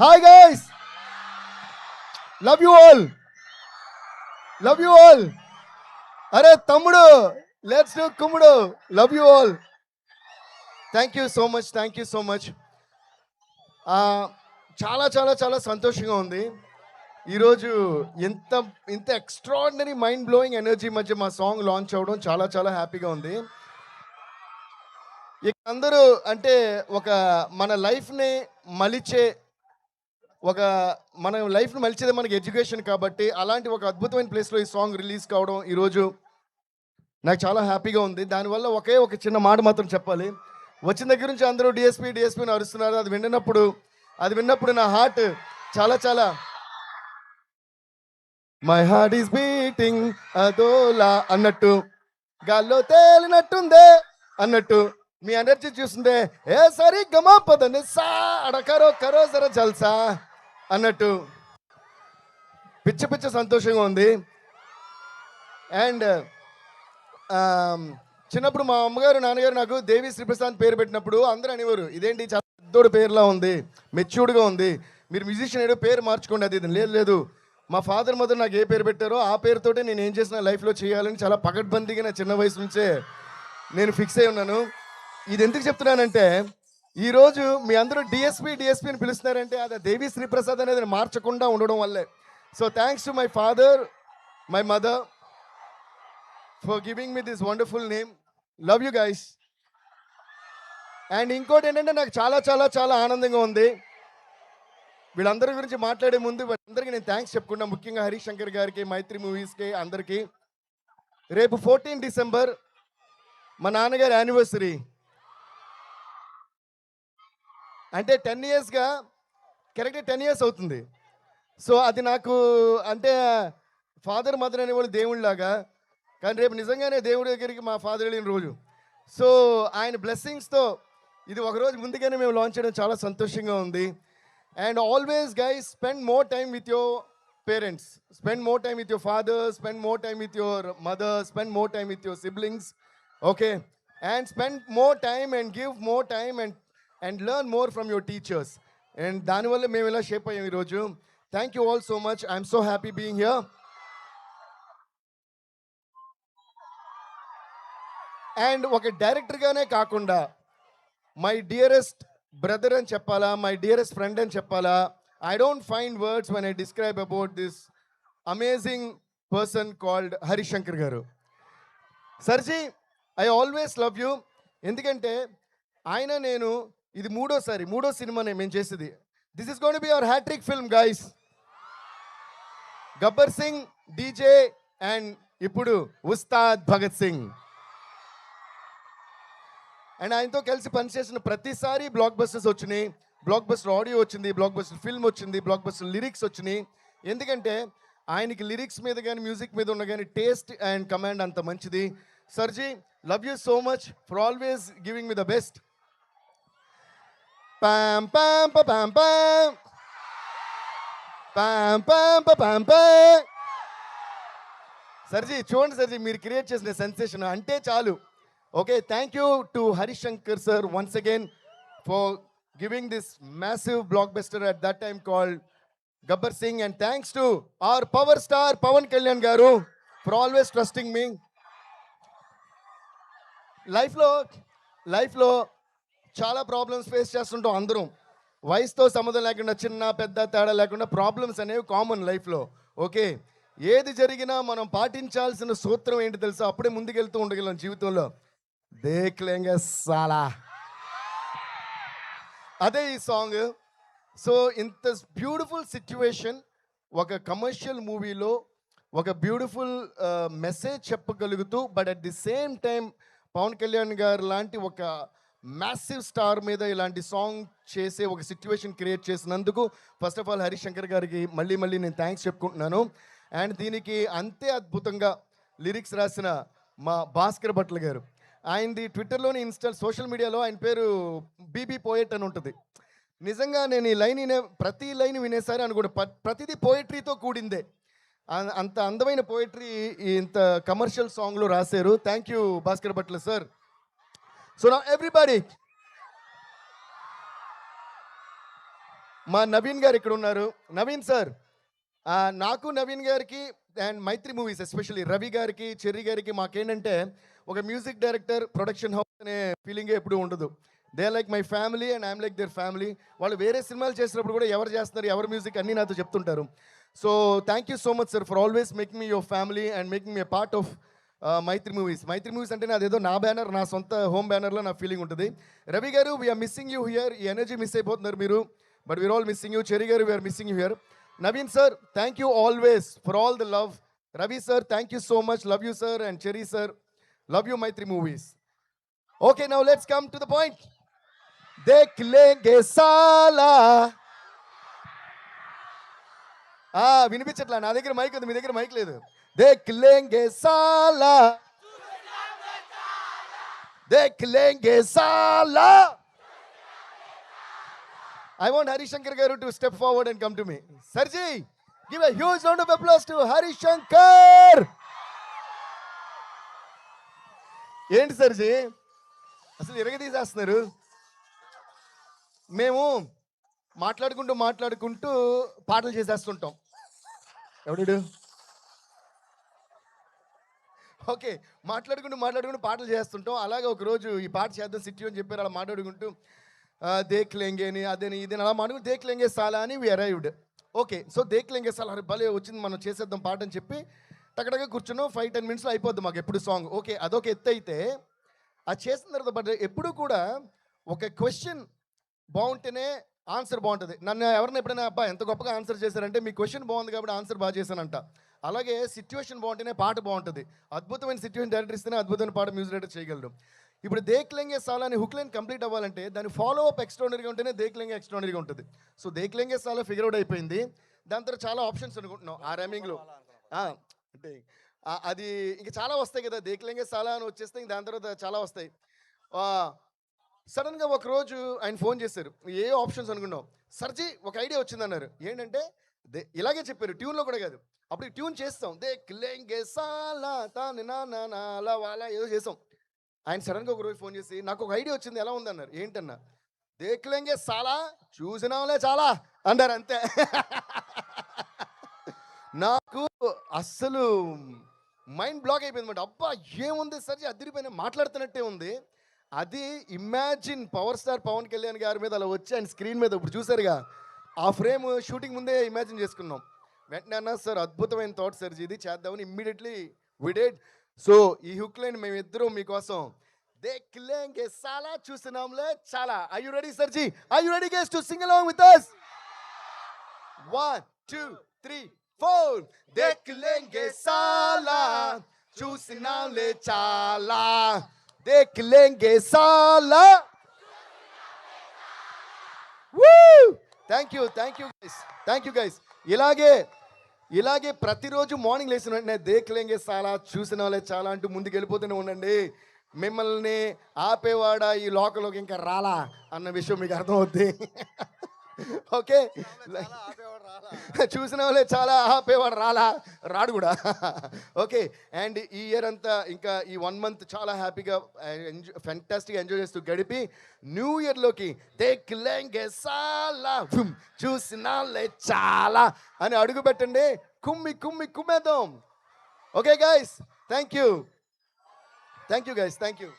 Hi guys, love you all, love you all. అరే తమ్ముడు, let's do కుమ్ముడు. Love you all. Thank you so much, thank you so much. చాలా చాలా చాలా సంతోషంగా ఉంది ఈరోజు. ఇంత ఇంత ఎక్స్ట్రాడినరీ మైండ్ బ్లోయింగ్ ఎనర్జీ మధ్య మా సాంగ్ లాంచ్ అవ్వడం చాలా చాలా హ్యాపీగా ఉంది. ఇక అందరూ అంటే ఒక మన లైఫ్ని మలిచే ఒక మన లైఫ్ని మలిచేది మనకి ఎడ్యుకేషన్ కాబట్టి అలాంటి ఒక అద్భుతమైన ప్లేస్లో ఈ సాంగ్ రిలీజ్ కావడం ఈరోజు నాకు చాలా హ్యాపీగా ఉంది. దానివల్ల ఒకే ఒక చిన్న మాట మాత్రం చెప్పాలి. వచ్చిన దగ్గర నుంచి అందరూ డిఎస్పీ డిఎస్పీని అరుస్తున్నారు. అది విన్నప్పుడు నా హార్ట్ చాలా చాలా మై హార్ట్ ఈస్ బీటింగ్ అదోలా అన్నట్టు, గాల్లో తేలినట్టుందే అన్నట్టు, మీ ఎనర్జీ చూస్తుందే ఏ సరి గమా పదని సా అడకరో కరో జర జల్సా అన్నట్టు పిచ్చ పిచ్చ సంతోషంగా ఉంది. అండ్ చిన్నప్పుడు మా అమ్మగారు నాన్నగారు నాకు దేవి శ్రీప్రసాద్ పేరు పెట్టినప్పుడు అందరూ అనేవారు, ఇదేంటి చాలా పెద్దోడు పేరులా ఉంది, మెచ్యూర్డ్గా ఉంది, మీరు మ్యూజిషియన్ ఏదో పేరు మార్చుకోండి. అది ఇది లేదు లేదు, మా ఫాదర్ మదర్ నాకు ఏ పేరు పెట్టారో ఆ పేరుతోటే నేను ఏం చేసిన లైఫ్లో చేయాలని చాలా పకడ్బందీగా నా చిన్న వయసు నుంచే నేను ఫిక్స్ అయి ఉన్నాను. ఇది ఎందుకు చెప్తున్నానంటే ఈరోజు మీ అందరూ డిఎస్పీ అని పిలుస్తున్నారంటే అది దేవి శ్రీప్రసాద్ అనేది మార్చకుండా ఉండడం వల్లే. So thanks to my father, my mother for giving me this wonderful name. Love you guys. And ఇంకోటి ఏంటంటే నాకు చాలా చాలా చాలా ఆనందంగా ఉంది. వీళ్ళందరి గురించి మాట్లాడే ముందు వీళ్ళందరికీ నేను థ్యాంక్స్ చెప్పుకున్నా, ముఖ్యంగా హరీష్ శంకర్ గారికి, మైత్రి మూవీస్కి, అందరికీ. రేపు 14 డిసెంబర్ మా నాన్నగారి యానివర్సరీ. అంటే 10 ఇయర్స్గా కరెక్ట్గా 10 ఇయర్స్ అవుతుంది. సో అది నాకు అంటే ఫాదర్ మదర్ అనేవాళ్ళు దేవుళ్ళలాగా, కానీ రేపు నిజంగానే దేవుడి దగ్గరికి మా ఫాదర్ వెళ్ళిన రోజు. సో ఆయన బ్లెస్సింగ్స్తో ఇది ఒకరోజు ముందుగానే మేము లాంచ్ చేయడం చాలా సంతోషంగా ఉంది. And always guys, spend more time with your parents, spend more time with your father, spend more time with your mother, spend more time with your siblings, okay? And spend more time and give more time and learn more from your teachers. And దానివల్ల మేము ఇలా shape అయ్యాం ఈరోజు. Thank you all so much. I'm so happy being here. And ఒక డైరెక్టర్గానే కాకుండా my dearest brother అని చెప్పాలా, my dearest friend అని చెప్పాలా, I don't find words when I describe about this amazing person called Harishankar గారు. Sir ji, I always love you. ఎందుకంటే ఆయన నేను ఇది మూడో సినిమానే మేము చేసేది. This is gonna be our hat-trick film guys. Gabbar Singh, DJ and ఇప్పుడు ఉస్తాద్ భగత్ సింగ్. అండ్ ఆయనతో కలిసి పనిచేసిన ప్రతిసారి బ్లాక్ బస్టర్స్ వచ్చినాయి, బ్లాక్ బస్టర్ ఆడియో వచ్చింది, బ్లాక్ బస్టర్ ఫిల్మ్ వచ్చింది, బ్లాక్ బస్టర్ లిరిక్స్ వచ్చినాయి. ఎందుకంటే ఆయనకి లిరిక్స్ మీద కానీ మ్యూజిక్ మీద ఉన్న కానీ టేస్ట్ అండ్ కమాండ్ అంత మంచిది. సర్జీ, love you so much for always giving me the best. పాం పాం పాం పాం పాం పాం పాం పాం. సర్జీ చూడండి సర్జీ, మీరు క్రియేట్ చేసిన సెన్సేషన్ అంటే చాలు. Okay, thank you to Harish Shankar sir once again for giving this massive blockbuster at that time called Gabbar Singh. And thanks to our power star Pawan Kalyan గారు ఫర్ ఆల్వేస్ ట్రస్టింగ్ మీ. లైఫ్లో చాలా ప్రాబ్లమ్స్ ఫేస్ చేస్తుంటాం అందరం. వయసుతో సంబంధం లేకుండా, చిన్న పెద్ద తేడా లేకుండా ప్రాబ్లమ్స్ అనేవి కామన్ లైఫ్లో. ఓకే, ఏది జరిగినా మనం పాటించాల్సిన సూత్రం ఏంటి తెలుసా? అప్పుడే ముందుకెళ్తూ ఉండగలం జీవితంలో. దేఖ్లేంగే సాలా, అదే ఈ సాంగ్. సో ఇంత బ్యూటిఫుల్ సిచ్యువేషన్, ఒక కమర్షియల్ మూవీలో ఒక బ్యూటిఫుల్ మెసేజ్ చెప్పగలుగుతూ, but at the same time Pawan Kalyan గారు లాంటి ఒక మ్యాసివ్ స్టార్ మీద ఇలాంటి సాంగ్ చేసే ఒక సిచ్యువేషన్ క్రియేట్ చేసినందుకు first of all Harish Shankar గారికి మళ్ళీ నేను థ్యాంక్స్ చెప్పుకుంటున్నాను. అండ్ దీనికి అంతే అద్భుతంగా లిరిక్స్ రాసిన మా భాస్కర్ భట్ల గారు, ఆయనది ట్విట్టర్లోని సోషల్ మీడియాలో ఆయన పేరు బీబీ పోయెట్ అని ఉంటుంది. నిజంగా నేను ఈ లైన్ ప్రతి లైన్ వినేసారి అనుకుంటే ప్రతిదీ పోయట్రీతో కూడిందే. అంత అందమైన పోయట్రీ ఇంత కమర్షియల్ సాంగ్లో రాశారు. Thank you Bhaskar Bhatla sir. So now everybody మా నవీన్ గారు ఇక్కడ ఉన్నారు. నవీన్ సార్, నాకు నవీన్ గారికి and Mythri movies especially Ravi గారికి, చెర్రీ గారికి మాకేంటంటే ఒక మ్యూజిక్ డైరెక్టర్, ప్రొడక్షన్ హౌస్ అనే ఫీలింగే ఎప్పుడూ ఉండదు. They like my family and I'm like their family. వాళ్ళు వేరే సినిమాలు చేసినప్పుడు కూడా ఎవరు చేస్తున్నారు, ఎవరి మ్యూజిక్ అన్నీ నాతో చెప్తుంటారు. So thank you so much sir for always making me your family and making me part of Mythri movies. Mythri movies అంటే అదేదో నా బ్యానర్, నా సొంత హోమ్ బ్యానర్లో నా ఫీలింగ్ ఉంటుంది. రవి గారు, వీఆర్ మిస్సింగ్ యూ హియర్. ఈ ఎనర్జీ మిస్ అయిపోతున్నారు మీరు, but we're all missing you. Cherry గారు, we're missing you here. Naveen sir, thank you always for all the love. Ravi sir, thank you so much. Love you sir. And Cherry sir, love you Maitri movies. Okay, now let's come to the point. Dekh lenge sala. వినిపించట్లా, నా దగ్గర mic ఉంది, మీ దగ్గర mic లేదు. Dekh lenge sala. Dekh lenge sala. I want Hari Shankar garu to step forward and come to me. Sarji, give a huge round of applause to Hari Shankar. ఏంటి సర్జీ అసలు ఎరగదీసేస్తున్నారు? మేము మాట్లాడుకుంటూ పాటలు చేసేస్తుంటాం. ఎవడు? ఓకే, మాట్లాడుకుంటూ పాటలు చేస్తుంటాం. అలాగే ఒకరోజు ఈ పాట చేద్దాం సిట్టి అని చెప్పారు. అలా మాట్లాడుకుంటూ దేక్ లేంగే అని అదని ఇదని అలా మాట్లాడుకుంటూ దేక్ లేంగే సాలా అని వి అరైవ్డ్. ఓకే, సో దేక్ లేంగే సాలా భలే వచ్చింది, మనం చేసేద్దాం పాట అని చెప్పి టక్కడగా కూర్చున్నాం. 5-10 మినిట్స్లో అయిపోద్ది మాకు ఎప్పుడు సాంగ్. ఓకే, అదొక ఎత్తు అయితే అది చేసిన తర్వాత బట్ ఎప్పుడు కూడా ఒక క్వశ్చన్ బాగుంటేనే ఆన్సర్ బాగుంటుంది. నన్ను ఎవరైనా ఎప్పుడైనా అబ్బా ఎంత గొప్పగా ఆన్సర్ చేశారంటే మీ క్వశ్చన్ బాగుంది కాబట్టి ఆన్సర్ బాగా చేశానంట. అలాగే సిచ్యువేషన్ బాగుంటేనే పాట బాగుంటుంది. అద్భుతమైన సిచ్యువేషన్ డైరెక్టర్ ఇస్తేనే అద్భుతమైన పాట మ్యూజిక్ డైరెక్టర్ చేయగలరు. ఇప్పుడు దేక్ లేంగే సాలా అని హుక్ లైన్ కంప్లీట్ అవ్వాలంటే దాని ఫాలో అప్ ఎక్స్ట్రాడనరీగా ఉంటేనే దేక్ లేంగే ఎక్స్ట్రాడనరీగా ఉంటుంది. సో దేక్ లేంగే సాలా ఫిగర్ అవుట్ అయిపోయింది. దాని తర్వాత చాలా ఆప్షన్స్ అనుకుంటున్నాం ఆ రైమింగ్లో. అంటే అది ఇంకా చాలా వస్తాయి కదా, దేక్ లేంగే సాలా అని వచ్చేస్తే దాని తర్వాత చాలా వస్తాయి. సడన్గా ఒకరోజు ఆయన ఫోన్ చేశారు. ఏ ఆప్షన్స్ అనుకున్నాం, సర్జీ ఒక ఐడియా వచ్చిందన్నారు. ఏంటంటే ఇలాగే చెప్పారు, ట్యూన్లో కూడా కాదు. అప్పుడు ట్యూన్ చేస్తాం, దేక్ లేంగే సాలా తాని నా అలా వాళ్ళ ఏదో చేసాం. ఆయన సడన్గా ఒకరోజు ఫోన్ చేసి నాకు ఒక ఐడియా వచ్చింది, ఎలా ఉందన్నారు. ఏంటన్నా, దేక్ లేంగే సాలా చూసినాంలే చాలా అన్నారు. అంతే. నాకు అస్సలు మైండ్ బ్లాక్ అయిపోయింది అనమాట. అబ్బా ఏముంది సర్జీ అదిరిపోయిన మాట్లాడుతున్నట్టే ఉంది. అది imagine power star Pawan Kalyan గారి మీద అలా వచ్చి ఆయన స్క్రీన్ మీద ఇప్పుడు చూసారుగా, ఆ ఫ్రేమ్ షూటింగ్ ముందే ఇమాజిన్ చేసుకున్నాం. వెంటనే అన్నా సార్ అద్భుతమైన థాట్ సర్జీ, ఇది చేద్దామని ఇమ్మీడియట్లీ వి డిడ్. సో ఈ హుక్ లైన్ మేమిద్దరం మీకోసం దేక్ లేంగే సాలా చూసినాంలే చాలా. Are you ready సర్జీ? Are you ready guys to sing along with us? 1 2 3 4 దేక్ లేంగే సాలా చూసినాంలే చాలా. దేక్ లేంగే సాలా. Thank you guys. ఇలాగే ప్రతిరోజు మార్నింగ్ లేచిన వెంటనే దేక్ లేంగే సాలా చూసిన వాళ్ళే చాలా అంటూ ముందుకు వెళ్ళిపోతూనే ఉండండి. మిమ్మల్ని ఆపేవాడా ఈ లోకంలోకి ఇంకా రాలా అన్న విషయం మీకు అర్థమవుద్ది. ఓకే, చూసిన వాళ్ళే చాలా, ఆపేవాడు రాడు కూడా. ఓకే, అండ్ ఈ ఇయర్ అంతా ఇంకా ఈ 1 మంత్ చాలా హ్యాపీగా ఫ్యాంటాస్టిక్గా ఎంజాయ్ చేస్తూ గడిపి న్యూ ఇయర్లోకి దేక్ లేంగే సాలా చూసిన వాళ్ళే చాలా అని అడుగు పెట్టండి. కుమ్మేద్దాం. Okay guys, thank you guys, thank you.